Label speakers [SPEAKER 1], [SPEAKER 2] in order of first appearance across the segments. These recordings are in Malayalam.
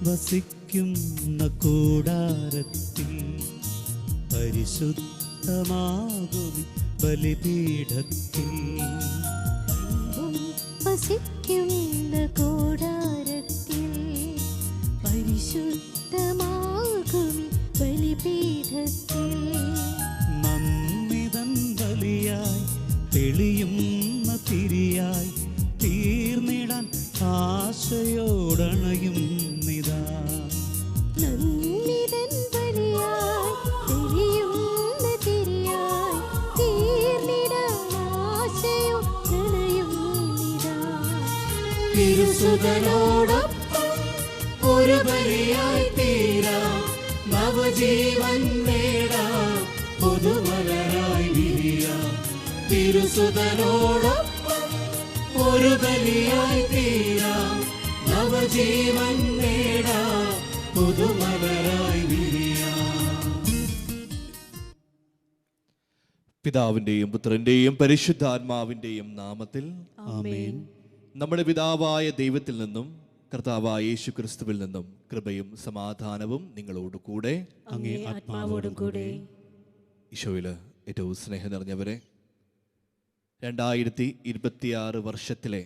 [SPEAKER 1] വസിക്കുന്ന കൂടാരത്തിൽ പരിശുദ്ധമാകും ബലിപീഠത്തിൽ
[SPEAKER 2] വസിക്കുന്ന കൂടാരത്തിൽ പരിശുദ്ധമാകും ബലിപീഠത്തിൽ
[SPEAKER 1] നന്ദിതൻ ബലിയായി തെളിയുന്ന തിരിയായി തീർന്നിടാൻ ആശയോടണയും നിതാ.
[SPEAKER 2] നന്ദിതൻ ബലിയായി തെളിയുന്ന തിരിയായി തീർന്നിടാൻ ആശയോടണയും നിതാ.
[SPEAKER 1] തിരുസുതനോടൊപ്പം ഒരു ബലിയായി തീരാം, നവജീവൻ നേടാം, പുതുമലരായി വിരിയാം. തിരുസുതനോടൊപ്പം ഒരു ബലിയായി തീരാം, നവജീവൻ നേടാം, പുതുമലരായി വിരിയാം.
[SPEAKER 3] പിതാവിൻ്റെയും പുത്രൻ്റെയും പരിശുദ്ധാത്മാവിൻ്റെയും നാമത്തിൽ
[SPEAKER 1] ആമേൻ.
[SPEAKER 3] നമ്മുടെ പിതാവായ ദൈവത്തിൽ നിന്നും കർത്താവായ യേശു ക്രിസ്തുവിൽ നിന്നും കൃപയും സമാധാനവും നിങ്ങളോട് കൂടെ,
[SPEAKER 1] അങ്ങേ ആത്മാവോടും കൂടെ.
[SPEAKER 3] ഈശോയിൽ ഏറ്റവും സ്നേഹം നിറഞ്ഞവരെ, 2026 വർഷത്തിലെ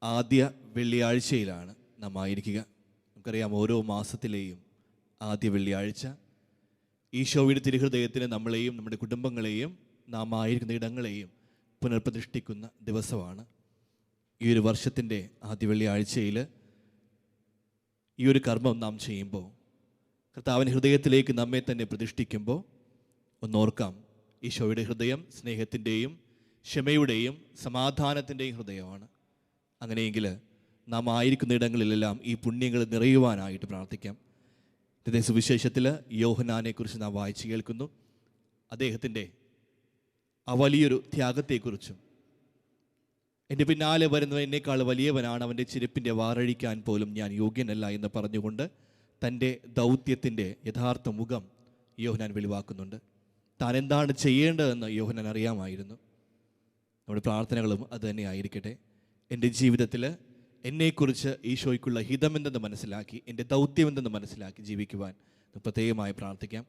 [SPEAKER 3] ആദ്യ വെള്ളിയാഴ്ചയിലാണ് നാം ആയിരിക്കുക. നമുക്കറിയാം, ഓരോ മാസത്തിലെയും ആദ്യ വെള്ളിയാഴ്ച ഈശോയുടെ തിരുഹൃദയത്തിന് നമ്മളെയും നമ്മുടെ കുടുംബങ്ങളെയും നാം ആയിരിക്കുന്ന ഇടങ്ങളെയും പുനർപ്രതിഷ്ഠിക്കുന്ന ദിവസമാണ്. ഈ ഒരു വർഷത്തിൻ്റെ ആദ്യ വെള്ളിയാഴ്ചയിൽ ഈ ഒരു കർമ്മം നാം ചെയ്യുമ്പോൾ, കർത്താവിൻ്റെ ഹൃദയത്തിലേക്ക് നമ്മെ തന്നെ പ്രതിഷ്ഠിക്കുമ്പോൾ ഒന്നോർക്കാം, ഈശോയുടെ ഹൃദയം സ്നേഹത്തിൻ്റെയും ക്ഷമയുടെയും സമാധാനത്തിൻ്റെയും ഹൃദയമാണ്. അങ്ങനെയെങ്കിൽ നാം ആയിരിക്കുന്ന ഇടങ്ങളിലെല്ലാം ഈ പുണ്യങ്ങൾ നിറയുവാനായിട്ട് പ്രാർത്ഥിക്കാം. ഇന്നത്തെ സുവിശേഷത്തിൽ യോഹന്നാനെക്കുറിച്ച് നാം വായിച്ചു കേൾക്കുന്നു. അദ്ദേഹത്തിൻ്റെ ആ വലിയൊരു ത്യാഗത്തെക്കുറിച്ചും, എൻ്റെ പിന്നാലെ വരുന്നവൻ എന്നേക്കാൾ വലിയവനാണ്, അവൻ്റെ ചെരുപ്പിൻ്റെ വാറഴിക്കാൻ പോലും ഞാൻ യോഗ്യനല്ല എന്ന് പറഞ്ഞുകൊണ്ട് തൻ്റെ ദൗത്യത്തിൻ്റെ യഥാർത്ഥ മുഖം യോഹന്നാൻ വെളിവാക്കുന്നുണ്ട്. താൻ എന്താണ് ചെയ്യേണ്ടതെന്ന് യോഹന്നാൻ അറിയാമായിരുന്നു. നമ്മുടെ പ്രാർത്ഥനകളും അത് തന്നെ ആയിരിക്കട്ടെ. എൻ്റെ ജീവിതത്തിൽ എന്നെക്കുറിച്ച് ഈശോയ്ക്കുള്ള ഹിതമെന്തെന്ന് മനസ്സിലാക്കി, എൻ്റെ ദൗത്യമെന്തെന്ന് മനസ്സിലാക്കി ജീവിക്കുവാൻ പ്രത്യേകമായി പ്രാർത്ഥിക്കാം.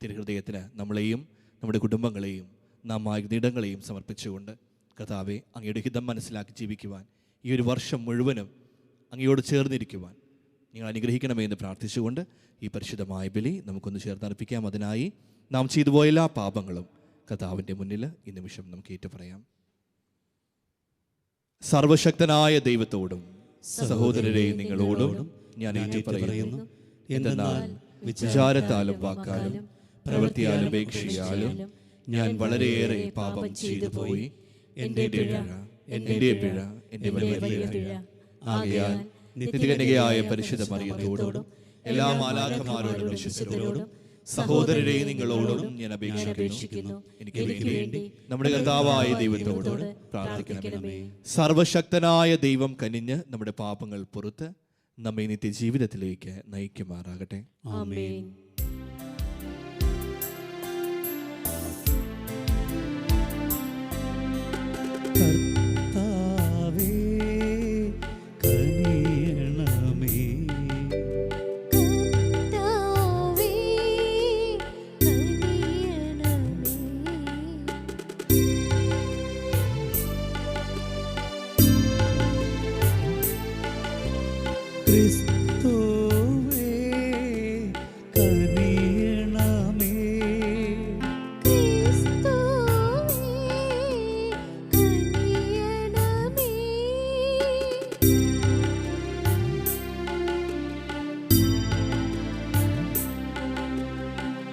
[SPEAKER 3] തിരുഹൃദയത്തിന് നമ്മളെയും നമ്മുടെ കുടുംബങ്ങളെയും നാം ആയിരുന്ന ഇടങ്ങളെയും സമർപ്പിച്ചുകൊണ്ട്, കർത്താവെ, അങ്ങയുടെ ഹിതം മനസ്സിലാക്കി ജീവിക്കുവാൻ, ഈ ഒരു വർഷം മുഴുവനും അങ്ങയോട് ചേർന്നിരിക്കുവാൻ നിങ്ങൾ അനുഗ്രഹിക്കണമേ എന്ന് പ്രാർത്ഥിച്ചുകൊണ്ട് ഈ പരിശുദ്ധമായ ബലി നമുക്കൊന്ന് ചേർന്നർപ്പിക്കാം. അതിനായി നാം ചെയ്തുപോയ എല്ലാ പാപങ്ങളും കർത്താവിൻ്റെ മുന്നിൽ ഈ നിമിഷം നമുക്ക് ഏറ്റുപറയാം. സർവശക്തനായ ദൈവത്തോടും സഹോദരരെ നിങ്ങളോടും ഞാൻ ഏറ്റുപറയുന്നു, എന്തെന്നാൽ വിചാരത്താലും വാക്കാലും പ്രവൃത്തിയാലും ഉപേക്ഷയാലും ഞാൻ വളരെയേറെ പാപം ചെയ്തു പോയി. എൻ്റെ പിഴ, എൻ്റെ വലിയ പിഴ. ആകയാൽ നിത്യകന്യകയായ പരിശുദ്ധ മറിയത്തോടും എല്ലാ മാലാഖമാരോടും വിശ്വസ്തരോടും സഹോദരരെ നിങ്ങളോടും ഞാൻ അപേക്ഷിക്കുന്നു, എനിക്ക് വേണ്ടി നമ്മുടെ കർത്താവായ ദൈവത്തോട് പ്രാർത്ഥിക്കണമേ. സർവശക്തനായ ദൈവം കനിഞ്ഞ് നമ്മുടെ പാപങ്ങൾ പുറത്ത് നമ്മെ നിത്യജീവിതത്തിലേക്ക് നയിക്കുമാറാകട്ടെ.
[SPEAKER 2] ആമേൻ.
[SPEAKER 1] കർത്താവേ കനിയണമേ,
[SPEAKER 2] കർത്താവേ കനിയണമേ.
[SPEAKER 1] ക്രിസ്തുവേ കനിയണമേ,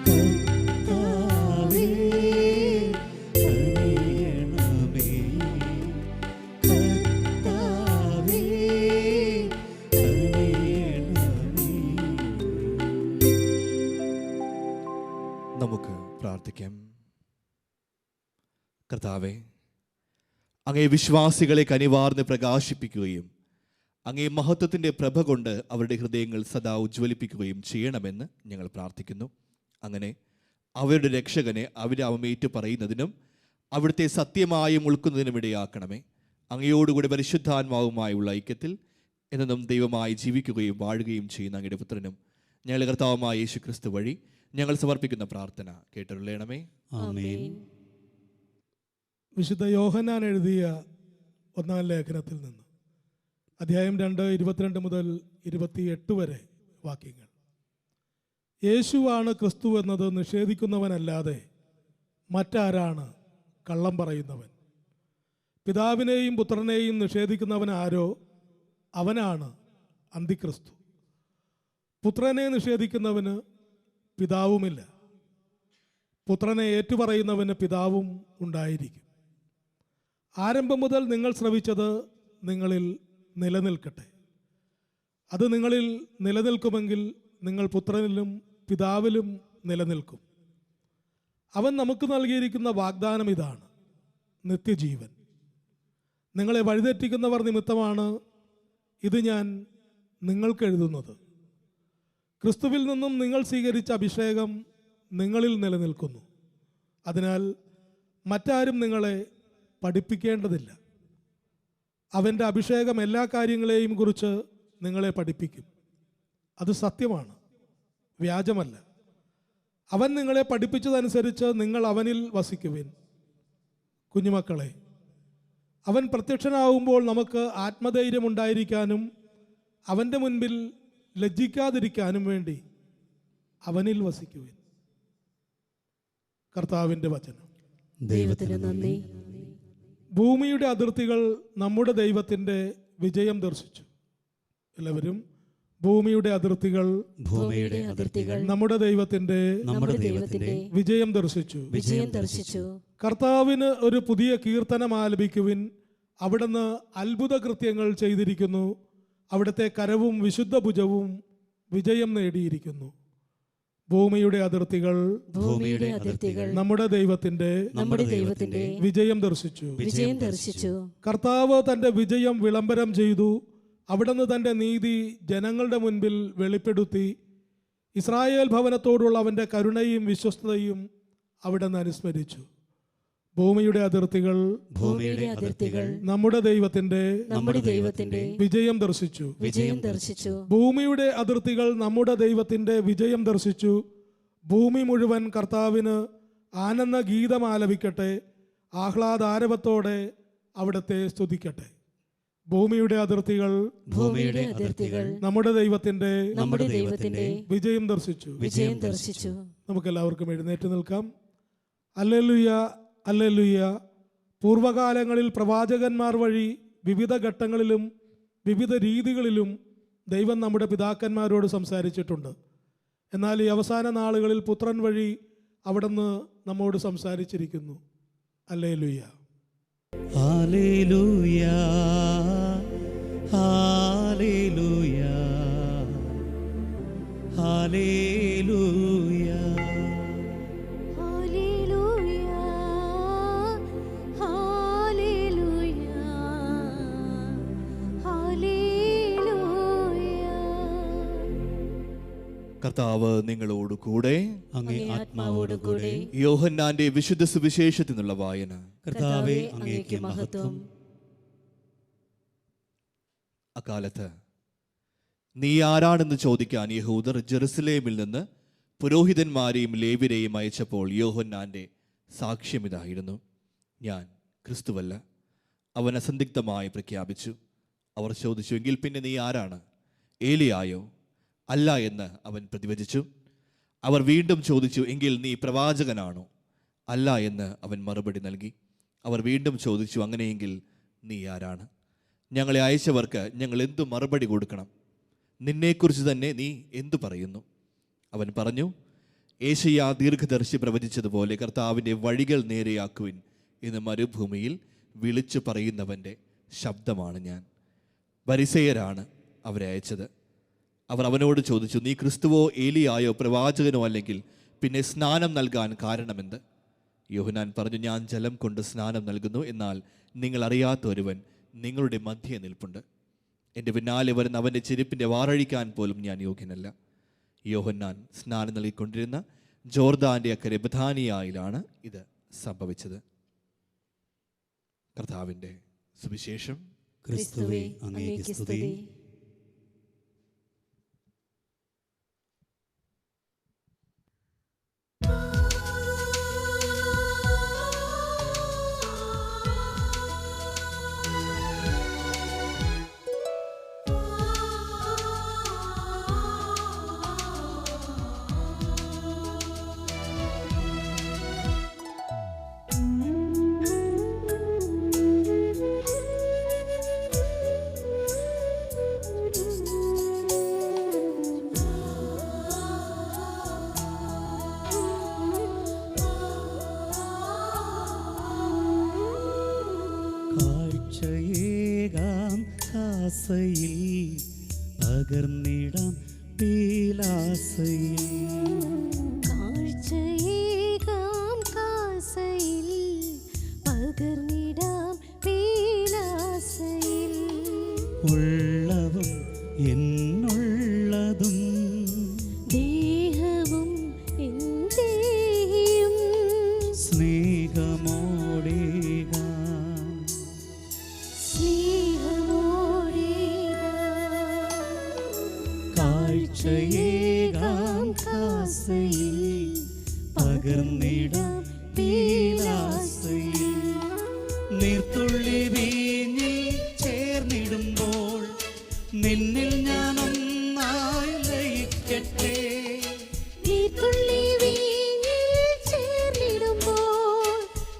[SPEAKER 1] കർത്താവേ കനിയണമേ, കർത്താവേ കനിയണമേ.
[SPEAKER 3] നമുക്ക് പ്രാർത്ഥിക്കാം. കർത്താവേ, അങ്ങേ വിശ്വാസികളെ കനിവാർന്ന് പ്രകാശിപ്പിക്കുകയും അങ്ങേ മഹത്വത്തിൻ്റെ പ്രഭ കൊണ്ട് അവരുടെ ഹൃദയങ്ങൾ സദാ ഉജ്ജ്വലിപ്പിക്കുകയും ചെയ്യണമെന്ന് ഞങ്ങൾ പ്രാർത്ഥിക്കുന്നു. അങ്ങനെ അവരുടെ രക്ഷകനെ അവരേറ്റു പറയുന്നതിനും അവിടുത്തെ സത്യമായും ഉൾക്കുന്നതിനും ഇടയാക്കണമേ. അങ്ങയോടുകൂടി പരിശുദ്ധാത്മാവുമായുള്ള ഐക്യത്തിൽ എന്നും ദൈവമായി ജീവിക്കുകയും വാഴുകയും ചെയ്യുന്ന അങ്ങയുടെ പുത്രനും ഞങ്ങളുടെ കർത്താവുമായ യേശു ക്രിസ്തു വഴി ഞങ്ങൾ സമർപ്പിക്കുന്ന പ്രാർത്ഥന കേട്ടരുളേണമേ.
[SPEAKER 1] ആമേൻ.
[SPEAKER 4] വിശുദ്ധ യോഹന്നാൻ എഴുതിയ 1-ാം ലേഖനത്തിൽ നിന്ന് അധ്യായം 2 22 മുതൽ 28 വരെ വാക്യങ്ങൾ. യേശുവാണ് ക്രിസ്തു എന്നത് നിഷേധിക്കുന്നവനല്ലാതെ മറ്റാരാണ് കള്ളം പറയുന്നവൻ? പിതാവിനെയും പുത്രനെയും നിഷേധിക്കുന്നവൻ ആരോ അവനാണ് അന്തിക്രിസ്തു. പുത്രനെ നിഷേധിക്കുന്നവന് പിതാവുമില്ല, പുത്രനെ ഏറ്റുപറയുന്നവന് പിതാവും ഉണ്ടായിരിക്കും. ആരംഭം മുതൽ നിങ്ങൾ ശ്രവിച്ചത് നിങ്ങളിൽ നിലനിൽക്കട്ടെ. അത് നിങ്ങളിൽ നിലനിൽക്കുമെങ്കിൽ നിങ്ങൾ പുത്രനിലും പിതാവിലും നിലനിൽക്കും. അവൻ നമുക്ക് നൽകിയിരിക്കുന്ന വാഗ്ദാനം ഇതാണ്: നിത്യജീവൻ. നിങ്ങളെ വഴിതെറ്റിക്കുന്നവർ നിമിത്തമാണ് ഇത് ഞാൻ നിങ്ങൾക്ക് എഴുതുന്നത്. ക്രിസ്തുവിൽ നിന്നും നിങ്ങൾ സ്വീകരിച്ച അഭിഷേകം നിങ്ങളിൽ നിലനിൽക്കുന്നു. അതിനാൽ മറ്റാരും നിങ്ങളെ പഠിപ്പിക്കേണ്ടതില്ല. അവൻ്റെ അഭിഷേകം എല്ലാ കാര്യങ്ങളെയും കുറിച്ച് നിങ്ങളെ പഠിപ്പിക്കും. അത് സത്യമാണ്, വ്യാജമല്ല. അവൻ നിങ്ങളെ പഠിപ്പിച്ചതനുസരിച്ച് നിങ്ങൾ അവനിൽ വസിക്കുവിൻ. കുഞ്ഞുമക്കളെ, അവൻ പ്രത്യക്ഷനാവുമ്പോൾ നമുക്ക് ആത്മധൈര്യമുണ്ടായിരിക്കാനും അവൻ്റെ മുൻപിൽ ലജ്ജിക്കാതിരിക്കാനും വേണ്ടി അവനിൽ വസിക്കുവിൻ. കർത്താവിൻ്റെ വചനം.
[SPEAKER 2] ദൈവത്തിന് നന്ദി.
[SPEAKER 4] ഭൂമിയുടെ അതിർത്തികൾ നമ്മുടെ ദൈവത്തിൻ്റെ വിജയം ദർശിച്ചു. എല്ലാവരും, ഭൂമിയുടെ അതിർത്തികൾ
[SPEAKER 2] ഭൂമിയുടെ അതിർത്തികൾ
[SPEAKER 4] നമ്മുടെ ദൈവത്തിൻ്റെ വിജയം ദർശിച്ചു. കർത്താവിന് ഒരു പുതിയ കീർത്തനം ആലപിക്കുവിൻ. അവിടുന്ന് അത്ഭുത കൃത്യങ്ങൾ ചെയ്തിരിക്കുന്നു. അവിടുത്തെ കരവും വിശുദ്ധ ഭുജവും വിജയം നേടിയിരിക്കുന്നു. ഭൂമിയുടെ അതിർത്തികൾ നമ്മുടെ ദൈവത്തിന്റെ വിജയം ദർശിച്ചു. കർത്താവ് തന്റെ വിജയം വിളംബരം ചെയ്തു. അവിടുന്ന് തന്റെ നീതി ജനങ്ങളുടെ മുൻപിൽ വെളിപ്പെടുത്തി. ഇസ്രായേൽ ഭവനത്തോടുള്ള അവന്റെ കരുണയും വിശ്വസ്തതയും അവിടുന്ന് അനുസ്മരിച്ചു. ഭൂമിയുടെ അതിർത്തികൾ നമ്മുടെ ദൈവത്തിന്റെ വിജയം ദർശിച്ചു. ഭൂമിയുടെ അതിർത്തികൾ നമ്മുടെ ദൈവത്തിന്റെ വിജയം ദർശിച്ചു. ഭൂമി മുഴുവൻ കർത്താവിന് ആനന്ദ ഗീതം ആലപിക്കട്ടെ. ആഹ്ലാദാരവത്തോടെ അവിടുത്തെ സ്തുതിക്കട്ടെ. ഭൂമിയുടെ അതിർത്തികൾ നമ്മുടെ ദൈവത്തിന്റെ വിജയം ദർശിച്ചു. നമുക്കെല്ലാവർക്കും എഴുന്നേറ്റ് നിൽക്കാം. Hallelujah, hallelujah. പൂർവകാലങ്ങളിൽ പ്രവാചകന്മാർ വഴി വിവിധ ഘട്ടങ്ങളിലും വിവിധ രീതികളിലും ദൈവം നമ്മുടെ പിതാക്കന്മാരോട് സംസാരിച്ചിട്ടുണ്ട്. എന്നാൽ ഈ അവസാന നാളുകളിൽ പുത്രൻ വഴി അവിടുന്ന് നമ്മോട് സംസാരിച്ചിരിക്കുന്നു. Hallelujah,
[SPEAKER 1] hallelujah, hallelujah, hallelujah.
[SPEAKER 3] കർത്താവ് നിങ്ങളോട് കൂടെ,
[SPEAKER 1] അങ്ങേ ആത്മാവോട് കൂടെ.
[SPEAKER 3] യോഹന്നാന്റെ വിശുദ്ധ സുവിശേഷത്തിൽ നിന്നുള്ള വായന.
[SPEAKER 1] കർത്താവേ, അങ്ങേക്ക് മഹത്വം.
[SPEAKER 3] അക്കാലത്ത് നീ ആരാണെന്ന് ചോദിക്കാൻ യഹൂദർ ജെറുസലേമിൽ നിന്ന് പുരോഹിതന്മാരെയും ലേവ്യരെയും അയച്ചപ്പോൾ യോഹന്നാന്റെ സാക്ഷ്യം ഇതായിരുന്നു: ഞാൻ ക്രിസ്തുവല്ല. അവൻ അസന്ദിഗ്ധമായി പ്രഖ്യാപിച്ചു. അവർ ചോദിച്ചു, എങ്കിൽ പിന്നെ നീ ആരാണ്? ഏലിയായോ? അല്ല എന്ന് അവൻ പ്രതിവചിച്ചു. അവർ വീണ്ടും ചോദിച്ചു, എങ്കിൽ നീ പ്രവാചകനാണോ? അല്ല എന്ന് അവൻ മറുപടി നൽകി. അവർ വീണ്ടും ചോദിച്ചു, അങ്ങനെയെങ്കിൽ നീ ആരാണ്? ഞങ്ങളെ അയച്ചവർക്ക് ഞങ്ങൾ എന്തു മറുപടി കൊടുക്കണം? നിന്നെക്കുറിച്ച് തന്നെ നീ എന്തു പറയുന്നു? അവൻ പറഞ്ഞു, ഏശയ്യാ ദീർഘദർശി പ്രവചിച്ചതുപോലെ കർത്താവിൻ്റെ വഴികൾ നേരെയാക്കുവിൻ എന്ന് മരുഭൂമിയിൽ വിളിച്ചു പറയുന്നവൻ്റെ ശബ്ദമാണ് ഞാൻ. ഫരിസേയരാണ് അവരെ അയച്ചത്. അവർ അവനോട് ചോദിച്ചു, നീ ക്രിസ്തുവോ ഏലിയായോ പ്രവാചകനോ അല്ലെങ്കിൽ പിന്നെ സ്നാനം നൽകാൻ കാരണമെന്ത്? യോഹന്നാൻ പറഞ്ഞു, ഞാൻ ജലം കൊണ്ട് സ്നാനം നൽകുന്നു, എന്നാൽ നിങ്ങൾ അറിയാത്ത ഒരുവൻ നിങ്ങളുടെ മധ്യേ നിൽപ്പുണ്ട്. എൻ്റെ പിന്നാലെ വരുന്ന അവൻ്റെ ചെരുപ്പിൻ്റെ വാറഴിക്കാൻ പോലും ഞാൻ യോഗ്യനല്ല. യോഹന്നാൻ സ്നാനം നൽകിക്കൊണ്ടിരുന്ന ജോർദാൻ്റെ അക്കരെ ബഥാനിയായിലാണ് ഇത് സംഭവിച്ചത്. കർത്താവിൻ്റെ സുവിശേഷം.
[SPEAKER 1] ക്രിസ്തുവേ, അങ്ങേക്ക് സ്തുതി. കാസയിൽ പകർന്നിടാം പീലാസയിൽ.
[SPEAKER 2] കാഴ്ചയേകാം കാസയിൽ പകർന്നിടാം പീലാസയിൽ.
[SPEAKER 1] ഉള്ളവും എന്നുള്ളതും
[SPEAKER 2] ദേഹവും എന്തേയും
[SPEAKER 1] സ്നേഹമോടേകാം. കാഴ്ചയേകാം കാസയിൽ പകർന്നിടാം പീലാസയിൽ. നീർത്തുള്ളി വീഞ്ഞിൽ ചേർന്നിടുമ്പോൾ നിന്നിൽ ഞാൻ ഒന്നായി ലയിക്കട്ടെ.
[SPEAKER 2] നീർത്തുള്ളി വീഞ്ഞിൽ ചേർന്നിടുമ്പോൾ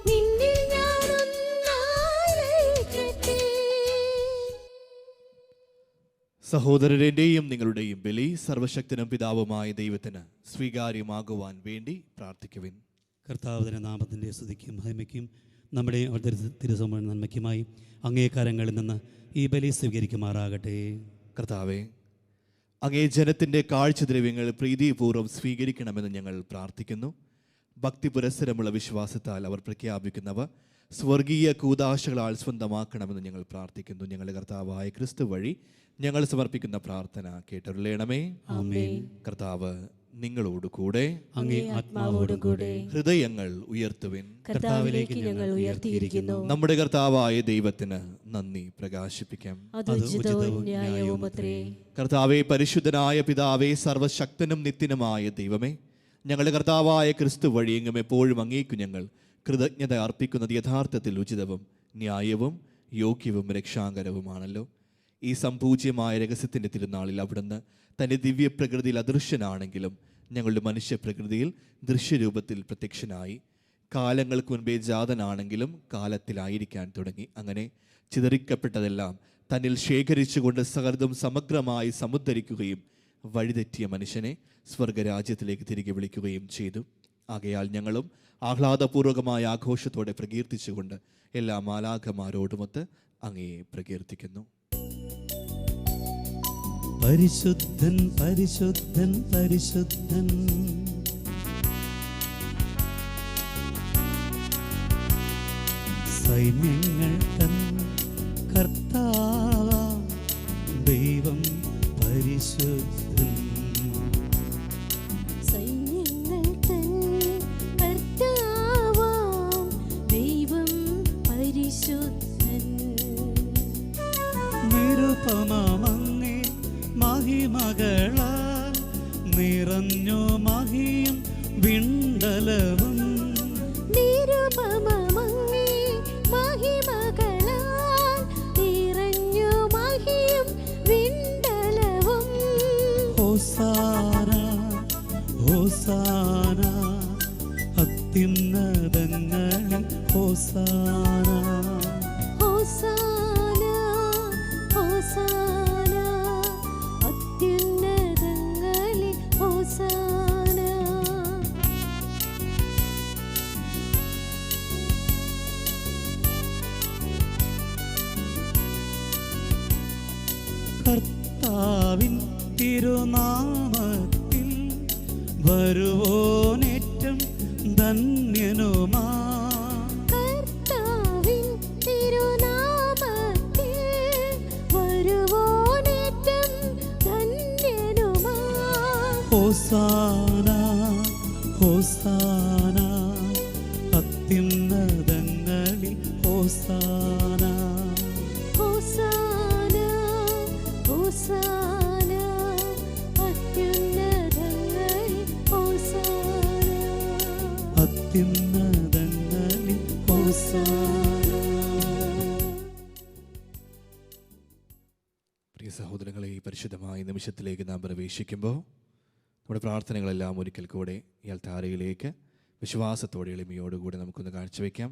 [SPEAKER 2] നിന്നിൽ ഞാൻ ഒന്നായി ലയിക്കട്ടെ.
[SPEAKER 3] സഹോദരരുടെയും നിങ്ങളുടെയും ബലി സർവശക്തനും പിതാവുമായ ദൈവത്തിന് സ്വീകാര്യമാകുവാൻ വേണ്ടി പ്രാർത്ഥിക്കുവിൻ.
[SPEAKER 1] കർത്താവിന്റെ നാമത്തിൻ്റെ സ്തുതിക്കും മഹിമയ്ക്കും നമ്മുടെ തിരുസമൂഹ നന്മയ്ക്കുമായി അങ്ങേ കരങ്ങളിൽ നിന്ന് ഈ ബലി സ്വീകരിക്കുമാറാകട്ടെ.
[SPEAKER 3] കർത്താവെ, അങ്ങേ ജനത്തിൻ്റെ കാഴ്ചദ്രവ്യങ്ങൾ പ്രീതിപൂർവ്വം സ്വീകരിക്കണമെന്ന് ഞങ്ങൾ പ്രാർത്ഥിക്കുന്നു. ഭക്തി പുരസ്സരമുള്ള വിശ്വാസത്താൽ അവർ പ്രഖ്യാപിക്കുന്നവ സ്വർഗീയ കൂദാശകളാൽ സ്വന്തമാക്കണമെന്ന് ഞങ്ങൾ പ്രാർത്ഥിക്കുന്നു. ഞങ്ങളുടെ കർത്താവായ ക്രിസ്തു വഴി ഞങ്ങൾ സമർപ്പിക്കുന്ന പ്രാർത്ഥന കേട്ടരുളേണമേ.
[SPEAKER 1] ആമേൻ.
[SPEAKER 3] കർത്താവ് നിങ്ങളോട് കൂടെ,
[SPEAKER 1] അങ്ങേ ആത്മാവോടും കൂടെ.
[SPEAKER 3] ഹൃദയങ്ങൾ ഉയർത്തുവിൻ.
[SPEAKER 2] കർത്താവിലേക്ക് ഞങ്ങൾ ഉയർത്തിയിരിക്കുന്നു.
[SPEAKER 3] നമ്മുടെ കർത്താവായ ദൈവത്തിന് നന്ദി പ്രകാശിപ്പിക്കാം.
[SPEAKER 2] അത് ഉചിതവും ന്യായവുമത്രേ.
[SPEAKER 3] കർത്താവെ, പരിശുദ്ധനായ പിതാവേ, സർവശക്തനും നിത്യനുമായ ദൈവമേ, ഞങ്ങളുടെ കർത്താവായ ക്രിസ്തു വഴി എങ്ങും എപ്പോഴും അങ്ങേക്കു ഞങ്ങൾ കൃതജ്ഞത അർപ്പിക്കുന്നത് യഥാർത്ഥത്തിൽ ഉചിതവും ന്യായവും യോഗ്യവും രക്ഷാകരവുമാണല്ലോ. ഈ സംപൂജ്യമായ രഹസ്യത്തിൻ്റെ തിരുനാളിൽ അവിടുന്ന് തൻ്റെ ദിവ്യപ്രകൃതിയിൽ അദൃശ്യനാണെങ്കിലും ഞങ്ങളുടെ മനുഷ്യപ്രകൃതിയിൽ ദൃശ്യരൂപത്തിൽ പ്രത്യക്ഷനായി. കാലങ്ങൾക്ക് മുൻപേ ജാതനാണെങ്കിലും കാലത്തിലായിരിക്കാൻ തുടങ്ങി. അങ്ങനെ ചിതറിക്കപ്പെട്ടതെല്ലാം തന്നിൽ ശേഖരിച്ചുകൊണ്ട് സകലതും സമഗ്രമായി സമുദ്ധരിക്കുകയും വഴിതെറ്റിയ മനുഷ്യനെ സ്വർഗരാജ്യത്തിലേക്ക് തിരികെ വിളിക്കുകയും ചെയ്തു. ആകയാൽ ഞങ്ങളും ആഹ്ലാദപൂർവകമായ ആഘോഷത്തോടെ പ്രകീർത്തിച്ചുകൊണ്ട് എല്ലാ മാലാഖമാരോടുമൊത്ത് അങ്ങയെ പ്രകീർത്തിക്കുന്നു.
[SPEAKER 1] പരിശുദ്ധൻ പരിശുദ്ധൻ പരിശുദ്ധൻ, സൈന്യങ്ങൾ തൻ കർത്താവാം ദൈവം പരിശുദ്ധൻ.
[SPEAKER 2] സൈന്യങ്ങൾ തൻ കർത്താവാം ദൈവം പരിശുദ്ധൻ.
[SPEAKER 1] നിരുപമങ്ങേ മഹിമകളാൽ നിറഞ്ഞു മഹിയും വിണ്ടലവും.
[SPEAKER 2] നിരുപമങ്ങേ മഹിമകളാൽ നിറഞ്ഞു മഹിയും വിണ്ടലവും.
[SPEAKER 1] ഹോസാന ഹോസാന അത്യുന്നതങ്ങളിൽ ഹോസാന.
[SPEAKER 2] ഹോസാന ഹോസാന അത്യുന്നതങ്ങളിൽ ഹോസാന.
[SPEAKER 1] കർത്താവിൻ തിരുനാമത്തിൽ വരുവോനേറ്റം ധന്യനുമാ.
[SPEAKER 2] കർത്താവിൻ തിരുനാമത്തിൽ വരുവോനേറ്റം ധന്യനുമാ.
[SPEAKER 1] ഹോസാന ഹോസാന അത്യുന്നതങ്ങളിൽ ഹോസാന.
[SPEAKER 2] ഹോസാന ഹോസാന അത്യുന്നതങ്ങളിൽ ഹോസാന.
[SPEAKER 1] അത്യുന്നതങ്ങളിൽ ഹോസാന.
[SPEAKER 3] പ്രിയ സഹോദരങ്ങളെ, ഈ പരിശുദ്ധമായ നിമിഷത്തിലേക്ക് നാം പ്രവേശിക്കുമ്പോൾ നമ്മുടെ പ്രാർത്ഥനകളെല്ലാം ഒരിക്കൽ കൂടെ ഈ അൽത്താരയിലേക്ക് വിശ്വാസത്തോടെ എളിമയോടുകൂടി നമുക്കൊന്ന് കാഴ്ചവെക്കാം.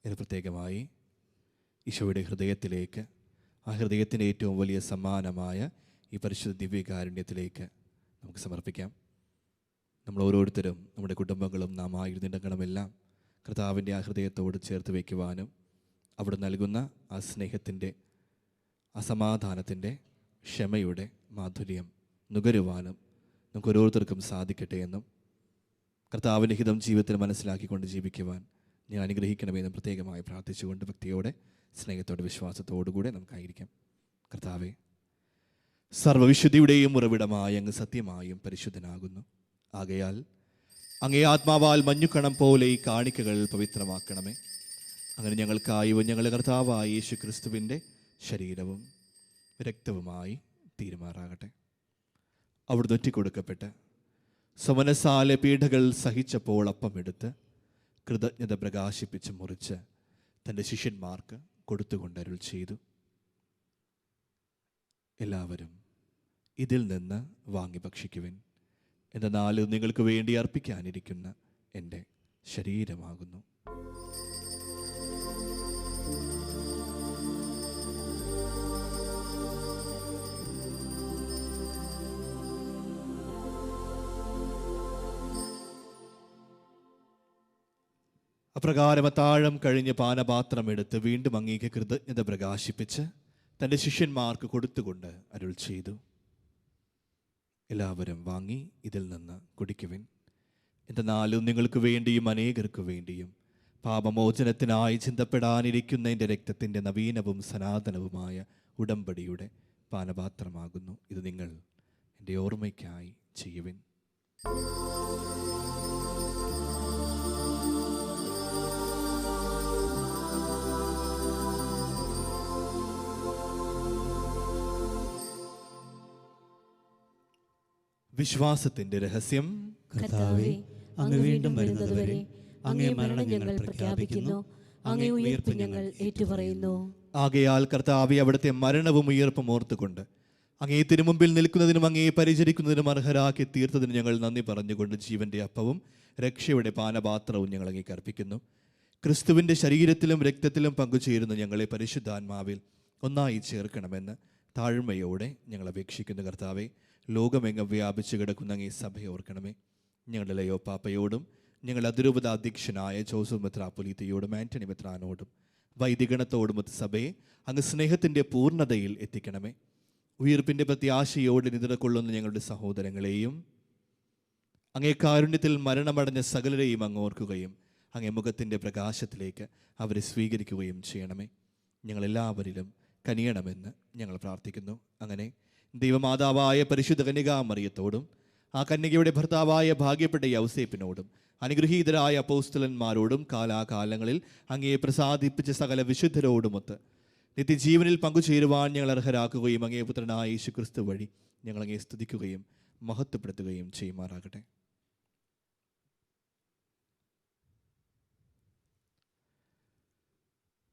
[SPEAKER 3] ഇത് പ്രത്യേകമായി ഈശോയുടെ ഹൃദയത്തിലേക്ക്, ആ ഹൃദയത്തിൻ്റെ ഏറ്റവും വലിയ സമ്മാനമായ ഈ പരിശുദ്ധ ദിവ്യകാരുണ്യത്തിലേക്ക് നമുക്ക് സമർപ്പിക്കാം. നമ്മൾ ഓരോരുത്തരും നമ്മുടെ കുടുംബങ്ങളും നാം ആയിരുന്നിടങ്ങളുമെല്ലാം കർത്താവിൻ്റെ ആ ഹൃദയത്തോട് ചേർത്ത് വയ്ക്കുവാനും അവിടെ നൽകുന്ന ആ സ്നേഹത്തിൻ്റെ ആ സമാധാനത്തിൻ്റെ ക്ഷമയുടെ മാധുര്യം നുകരുവാനും നമുക്ക് ഓരോരുത്തർക്കും സാധിക്കട്ടെ എന്നും കർത്താവിൻ്റെ ഹിതം ജീവിതത്തിൽ മനസ്സിലാക്കിക്കൊണ്ട് ജീവിക്കുവാൻ ഞാൻ അനുഗ്രഹിക്കണമെന്നും പ്രത്യേകമായി പ്രാർത്ഥിച്ചുകൊണ്ട് ഭക്തിയോടെ സ്നേഹത്തോടെ വിശ്വാസത്തോടുകൂടെ നമുക്കായിരിക്കാം. കർത്താവെ, സർവ്വവിശുദ്ധിയുടെയും ഉറവിടമായ അങ്ങ് സത്യമായും പരിശുദ്ധനാകുന്നു. ആകയാൽ അങ്ങേ ആത്മാവാൽ മഞ്ഞുകണം പോലെ ഈ കാണിക്കകൾ പവിത്രമാക്കണമേ. അങ്ങനെ ഞങ്ങൾക്കായി ഞങ്ങളുടെ കർത്താവായ യേശു ക്രിസ്തുവിൻ്റെ ശരീരവും രക്തവുമായി തീരുമാറാകട്ടെ. അവിടുന്ന് ഒറ്റിക്കൊടുക്കപ്പെട്ട് സമനസാലെ പീഡകൾ സഹിച്ചപ്പോൾ അപ്പമെടുത്ത് കൃതജ്ഞത പ്രകാശിപ്പിച്ച് മുറിച്ച് തൻ്റെ ശിഷ്യന്മാർക്ക് കൊടുത്തുകൊണ്ട് അരുൾ ചെയ്തു, എല്ലാവരും ഇതിൽ നിന്ന് വാങ്ങി ഭക്ഷിക്കുവിൻ. എന്നാൽ നിങ്ങൾക്ക് വേണ്ടി അർപ്പിക്കാനിരിക്കുന്ന എൻ്റെ ശരീരമാകുന്നു. അപ്രകാരം അത്താഴം കഴിഞ്ഞ് പാനപാത്രം എടുത്ത് വീണ്ടും അങ്ങേക്ക് കൃതജ്ഞത പ്രകാശിപ്പിച്ച് തൻ്റെ ശിഷ്യന്മാർക്ക് കൊടുത്തുകൊണ്ട് അരുൾ ചെയ്തു, എല്ലാവരും വാങ്ങി ഇതിൽ നിന്ന് കുടിക്കുവിൻ. എന്തെന്നാലും നിങ്ങൾക്ക് വേണ്ടിയും അനേകർക്ക് വേണ്ടിയും പാപമോചനത്തിനായി ചിന്തപ്പെടാനിരിക്കുന്ന എൻ്റെ രക്തത്തിൻ്റെ നവീനവും സനാതനവുമായ ഉടമ്പടിയുടെ പാനപാത്രമാകുന്നു. ഇത് നിങ്ങൾ എൻ്റെ ഓർമ്മയ്ക്കായി ചെയ്യുവിൻ. വിശ്വാസത്തിന്റെ രഹസ്യം.
[SPEAKER 2] കർത്താവേ, അങ്ങ് വീണ്ടും വരുന്നതുവരെ അങ്ങേ മരണം ഞങ്ങൾ പ്രഖ്യാപിക്കുന്നു, അങ്ങേ ഉയിർപ്പ് ഞങ്ങൾ ഏറ്റുപറയുന്നു.
[SPEAKER 3] ആകയാൽ കർത്താവേ, അവിടുത്തെ മരണവും ഉയർപ്പും ഓർത്തുകൊണ്ട് അങ്ങേ തിരുമുമ്പിൽ നിൽക്കുന്നതിനും അങ്ങേ പരിചരിക്കുന്നതിനും അർഹരാക്കി തീർത്തതിന് ഞങ്ങൾ നന്ദി പറഞ്ഞുകൊണ്ട് ജീവന്റെ അപ്പവും രക്ഷയുടെ പാനപാത്രവും ഞങ്ങൾ അങ്ങേക്ക് അർപ്പിക്കുന്നു. ക്രിസ്തുവിൻ്റെ ശരീരത്തിലും രക്തത്തിലും പങ്കുചേരുന്ന ഞങ്ങളെ പരിശുദ്ധാത്മാവിൽ ഒന്നായി ചേർക്കണമെന്ന് താഴ്മയോടെ ഞങ്ങൾ അപേക്ഷിക്കുന്നു. കർത്താവെ, ലോകമെങ്ങും വ്യാപിച്ചു കിടക്കുന്ന അങ്ങേ സഭയെ ഓർക്കണമേ. ഞങ്ങളുടെ ലയോ പാപ്പയോടും ഞങ്ങളുടെ അതിരൂപത അധ്യക്ഷനായ ജോസഫ് മെത്രാപ്പൊലീത്തയോടും ആന്റണി മെത്രാനോടും വൈദികണത്തോടും സഭയെ അങ്ങ് സ്നേഹത്തിൻ്റെ പൂർണ്ണതയിൽ എത്തിക്കണമേ. ഉയിർപ്പിൻ്റെ പ്രത്യാശയോടെ നിദ്രകൊള്ളുന്ന ഞങ്ങളുടെ സഹോദരങ്ങളെയും അങ്ങേ കാരുണ്യത്തിൽ മരണമടഞ്ഞ സകലരെയും അങ്ങ് ഓർക്കുകയും അങ്ങേ മുഖത്തിൻ്റെ പ്രകാശത്തിലേക്ക് അവരെ സ്വീകരിക്കുകയും ചെയ്യണമേ. ഞങ്ങളെല്ലാവരിലും കനിയണമെന്ന് ഞങ്ങൾ പ്രാർത്ഥിക്കുന്നു. അങ്ങനെ ദൈവമാതാവായ പരിശുദ്ധ കന്യകാമറിയത്തോടും ആ കന്യകയുടെ ഭർത്താവായ ഭാഗ്യപ്പെട്ട യൗസേപ്പിനോടും അനുഗ്രഹീതരായ അപ്പോസ്തലന്മാരോടും കാലാകാലങ്ങളിൽ അങ്ങയെ പ്രസാദിപ്പിച്ച സകല വിശുദ്ധരോടുമൊത്ത് നിത്യജീവനിൽ പങ്കുചേരുവാൻ ഞങ്ങൾ അർഹരാക്കുകയും അങ്ങേ പുത്രനായ യേശുക്രിസ്തു വഴി ഞങ്ങൾ അങ്ങയെ സ്തുതിക്കുകയും മഹത്വപ്പെടുത്തുകയും ചെയ്യുമാറാകട്ടെ.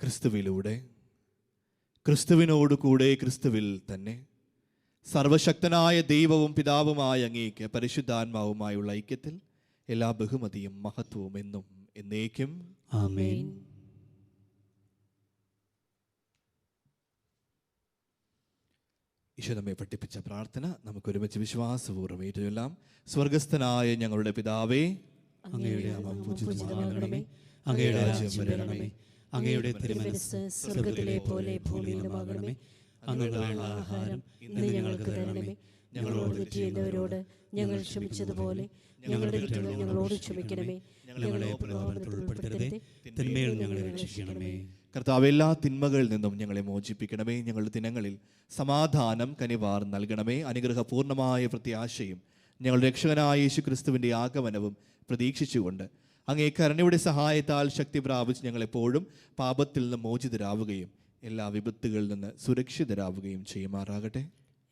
[SPEAKER 3] ക്രിസ്തുവിലൂടെ, ക്രിസ്തുവിനോടുകൂടെ, ക്രിസ്തുവിൽ തന്നെ സർവശക്തനായ ദൈവവും പിതാവുമായ അങ്ങേക്ക് പരിശുദ്ധാത്മാവുമായുള്ള ഐക്യത്തിൽ എല്ലാ ബഹുമതിയും മഹത്വവും എന്നും എന്നേക്കും
[SPEAKER 1] ആമേൻ.
[SPEAKER 3] ഈശോ നമ്മെ പഠിപ്പിച്ച പ്രാർത്ഥന നമുക്ക് ഒരുമിച്ച് വിശ്വാസപൂർവ്വം ഏറ്റുചൊല്ലാം. സ്വർഗസ്ഥനായ ഞങ്ങളുടെ പിതാവേ,
[SPEAKER 1] അങ്ങയുടെ നാമം പൂജിതമാകണമേ, അങ്ങയുടെ രാജ്യം വരണമേ, അങ്ങയുടെ തിരുമനസ്സ് സ്വർഗ്ഗത്തിലെ പോലെ ഭൂമിയിലുമാകണമേ. അങ്ങയുടെ വേണ്ട ആഹാരം ഇന്ന് ഞങ്ങൾക്ക് തരണമേ.
[SPEAKER 2] ഞങ്ങളോട് തെറ്റ് ചെയ്യുന്നവരോട് ഞങ്ങൾ ക്ഷമിച്ചതുപോലെ ഞങ്ങളുടെ തെറ്റുകൾ ഞങ്ങളോട് ക്ഷമിക്കണമേ.
[SPEAKER 1] ഞങ്ങളെ പ്രലോഭനത്തിൽ ഉൾപ്പെടുത്തരുതേ, തിന്മയിൽ ഞങ്ങളെ രക്ഷിക്കണമേ.
[SPEAKER 3] കർത്താവ്, എല്ലാ തിന്മകളിൽ നിന്നും ഞങ്ങളെ മോചിപ്പിക്കണമേ. ഞങ്ങളുടെ ദിനങ്ങളിൽ സമാധാനം കനിവാർ നൽകണമേ. അനുഗ്രഹപൂർണമായ പ്രത്യാശയും ഞങ്ങളുടെ രക്ഷകനായ യേശു ക്രിസ്തുവിൻ്റെ ആഗമനവും പ്രതീക്ഷിച്ചുകൊണ്ട് അങ്ങേ കരുണയുടെ സഹായത്താൽ ശക്തി പ്രാപിച്ച് ഞങ്ങളെപ്പോഴും പാപത്തിൽ നിന്ന് മോചിതരാവുകയും എല്ലാ വിപത്തുകളിൽ നിന്ന് സുരക്ഷിതരാവുകയും ചെയ്യുമാറാകട്ടെ.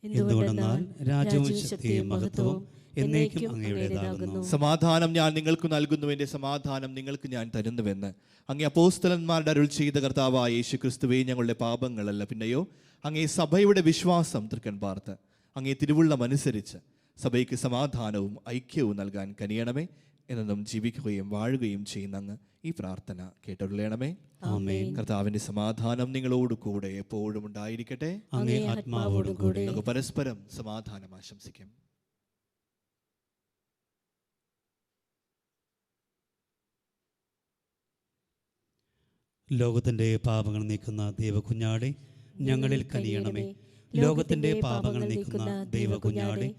[SPEAKER 1] എന്തുകൊണ്ടെന്നാൽ രാജ്യവും ശക്തിയും മഹത്വവും എന്നേക്കും അങ്ങയുടേതാകുന്നു.
[SPEAKER 3] സമാധാനം ഞാൻ നിങ്ങൾക്ക് നൽകുന്നു, എൻ്റെ സമാധാനം നിങ്ങൾക്ക് ഞാൻ തരുന്നുവെന്ന് അങ്ങേ അപ്പോസ്തലന്മാരുടെ അരുൾ ചെയ്ത കർത്താവായ യേശു ക്രിസ്തുവേ, ഞങ്ങളുടെ പാപങ്ങളല്ല പിന്നെയോ അങ്ങേ സഭയുടെ വിശ്വാസം തൃക്കൺ പാർത്ത് അങ്ങേ തിരുവുള്ളമനുസരിച്ച് സഭയ്ക്ക് സമാധാനവും ഐക്യവും നൽകാൻ കനിയണമേ. എന്നും ജീവിക്കുകയും വാഴുകയും ചെയ്യുന്ന അങ്ങ് ഈ പ്രാർത്ഥന കേട്ടരുളയണമേ.
[SPEAKER 1] ആമേൻ.
[SPEAKER 3] കർത്താവിന്റെ സമാധാനം നിങ്ങളോട് കൂടെ എപ്പോഴും ഉണ്ടായിരിക്കട്ടെ.
[SPEAKER 1] അങ്ങേ ആത്മാവോടും കൂടെ.
[SPEAKER 3] നമുക്ക് പരസ്പരം സമാധാനം ആശംസിക്കാം.
[SPEAKER 1] ലോകത്തിൻ്റെ പാപങ്ങൾ നീക്കുന്ന ദൈവകുഞ്ഞാടെ, ഞങ്ങളിൽ കനിയണമേ. ലോകത്തിന്റെ പാപങ്ങൾ നീക്കുന്ന ദൈവകുഞ്ഞാടേ,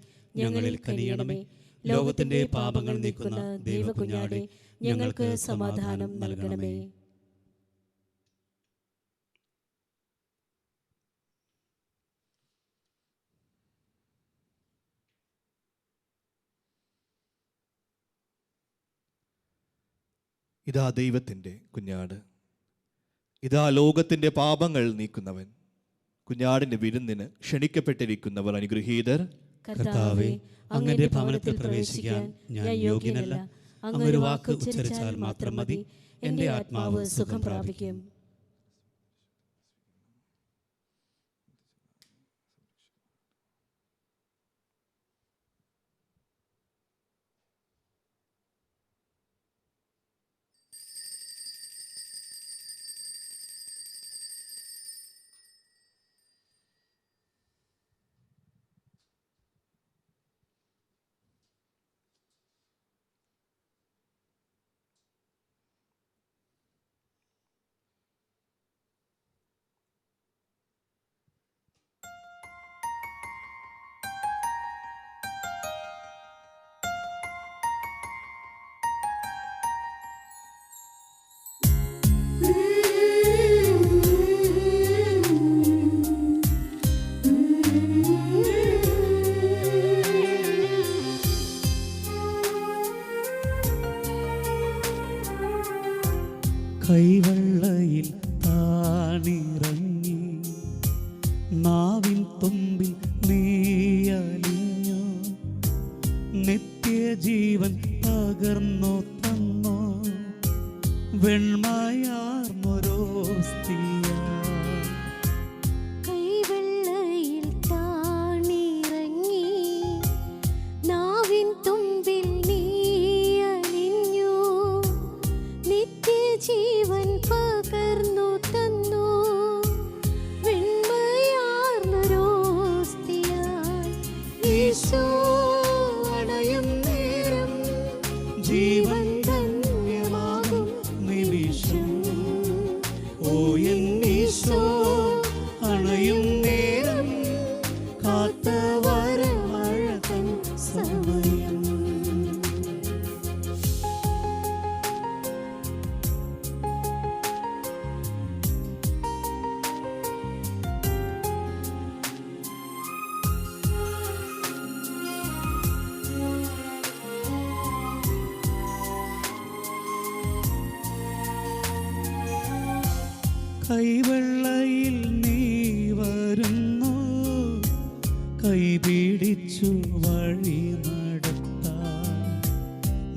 [SPEAKER 1] ഞങ്ങളിൽ കനിയണമേ. ലോകത്തിന്റെ പാപങ്ങൾ നീക്കുന്ന ദൈവകുഞ്ഞാടേ, ഞങ്ങൾക്ക് സമാധാനം നൽകണമേ.
[SPEAKER 3] ഇതാ ദൈവത്തിൻ്റെ കുഞ്ഞാട്, ഇതാ ലോകത്തിൻ്റെ പാപങ്ങൾ നീക്കുന്നവൻ. കുഞ്ഞാടിൻ്റെ വിരുന്നിന് ക്ഷണിക്കപ്പെട്ടിരിക്കുന്നവർ അനുഗ്രഹീതർ.
[SPEAKER 1] കർത്താവേ, അങ്ങയുടെ ഭവനത്തിൽ പ്രവേശിക്കാൻ ഞാൻ യോഗ്യനല്ല. അങ്ങൊരു വാക്ക് ഉച്ചരിച്ചാൽ മാത്രം മതി, എൻ്റെ ആത്മാവ് സുഖം പ്രാപിക്കും.
[SPEAKER 5] കൈവെള്ളയിൽ താണിറങ്ങി നാവിൻ തുമ്പിൽ നീയലിഞ്ഞു, നിത്യജീവൻ പകർന്നു തന്നു വെണ്മയാർന്നൊരോസ്തിയ.
[SPEAKER 2] കൈവെള്ളയിൽ താണിറങ്ങി നാവിൻ തുമ്പിൽ നീയലിഞ്ഞു, നിത്യജീവൻ പകർന്നു തന്നു വെണ്മയാർന്നൊരോസ്തിയായി. യേശു അണയും നേരം ജീവൻ ധന്യമാകും നിമിഷം.
[SPEAKER 5] ഓ എൻ ഈശോ അണയും നേരം, കാത്തവരമഴകൻ സമയം. കൈവെള്ളയിൽ നീ വരുന്നു, കൈപിടിച്ചു വഴി നടത്താൻ.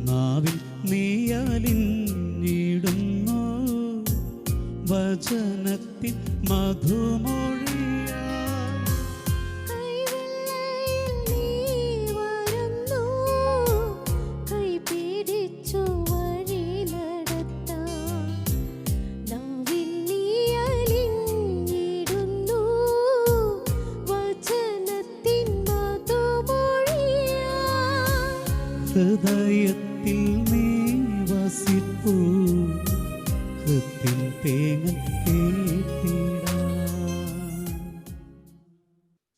[SPEAKER 5] നാവിൽ നീ അലിഞ്ഞിടുന്നു വചനത്തിൻ മധുമൊഴിയാ.
[SPEAKER 2] കൈവെള്ളയിൽ നീ വരുന്നു, കൈപിടിച്ചു വഴി നടത്താൻ. നാവിൽ നീ അലിഞ്ഞിടുന്നു വചനത്തിൻ മധുമൊഴിയായി.
[SPEAKER 5] ഹൃദയത്തിൽ നീ വസിപ്പൂ, ഹൃത്തിൻ തേങ്ങൽ കേട്ടിടാം.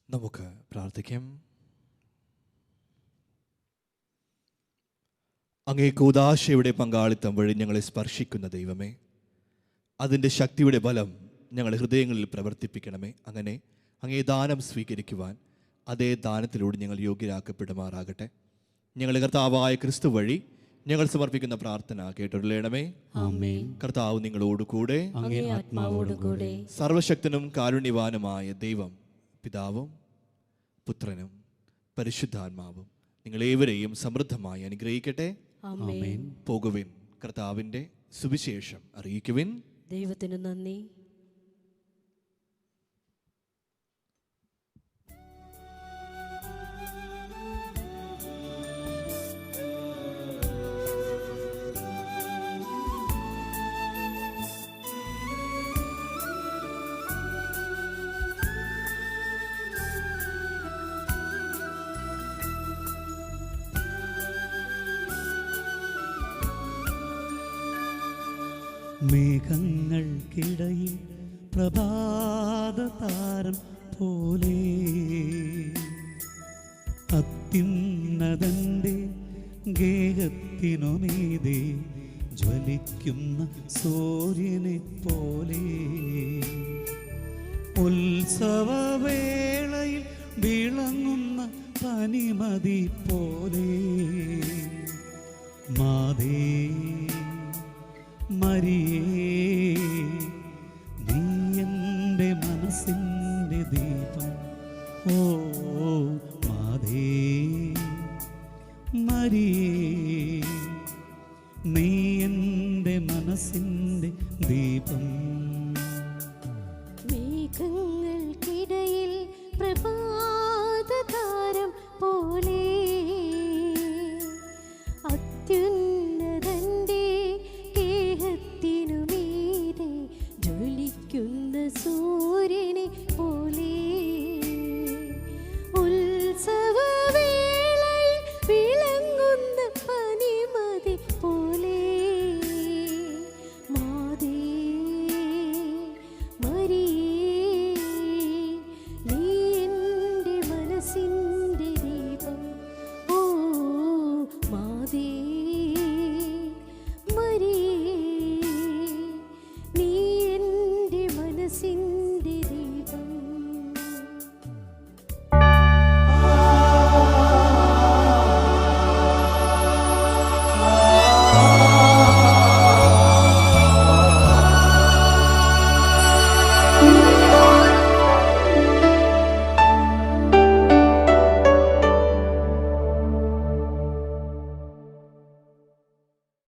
[SPEAKER 3] നമുക്ക് പ്രാർത്ഥിക്കാം. അങ്ങേ കൂദാശയുടെ പങ്കാളിത്തം വഴി ഞങ്ങളെ സ്പർശിക്കുന്ന ദൈവമേ, അതിൻ്റെ ശക്തിയുടെ ബലം ഞങ്ങളുടെ ഹൃദയങ്ങളിൽ പ്രവർത്തിപ്പിക്കണമേ. അങ്ങനെ അങ്ങേ ദാനം സ്വീകരിക്കുവാൻ അതേ ദാനത്തിലൂടെ ഞങ്ങൾ യോഗ്യരാക്കപ്പെടുമാറാകട്ടെ. ഞങ്ങളുടെ കർത്താവായ ക്രിസ്തു വഴി ഞങ്ങൾ സമർപ്പിക്കുന്ന പ്രാർത്ഥന കേട്ടൊരുളേണമേ.
[SPEAKER 1] ആമേൻ.
[SPEAKER 3] കർത്താവ് നിങ്ങളോട് കൂടെ.
[SPEAKER 1] അങ്ങേ ആത്മാവോടുകൂടെ.
[SPEAKER 3] സർവശക്തനും കാരുണ്യവാനുമായ ദൈവം പിതാവും പുത്രനും പരിശുദ്ധാത്മാവും നിങ്ങളേവരെയും സമൃദ്ധമായി അനുഗ്രഹിക്കട്ടെ.
[SPEAKER 1] ആമേൻ.
[SPEAKER 3] പോകുവിൻ, കർത്താവിൻ്റെ സുവിശേഷം അറിയിക്കുവിൻ.
[SPEAKER 2] ദൈവത്തിന് നന്ദി.
[SPEAKER 5] മേഘങ്ങൾക്കിടയിൽ പ്രഭാത താരം പോലെ അത്യുന്നതന്റെ ഗേഹത്തിനു മീതെ ജ്വലിക്കുന്ന സൂര്യനെ പോലെ ഉത്സവവേളയിൽ വിളങ്ങുന്ന പനിമതി പോലെ മാതേ മരിയേ നീ എൻ്റെ മനസ്സിൻ്റെ ദീപം ഓ മാതേ മരിയേ നീ എൻ്റെ മനസ്സിൻ്റെ ദീപം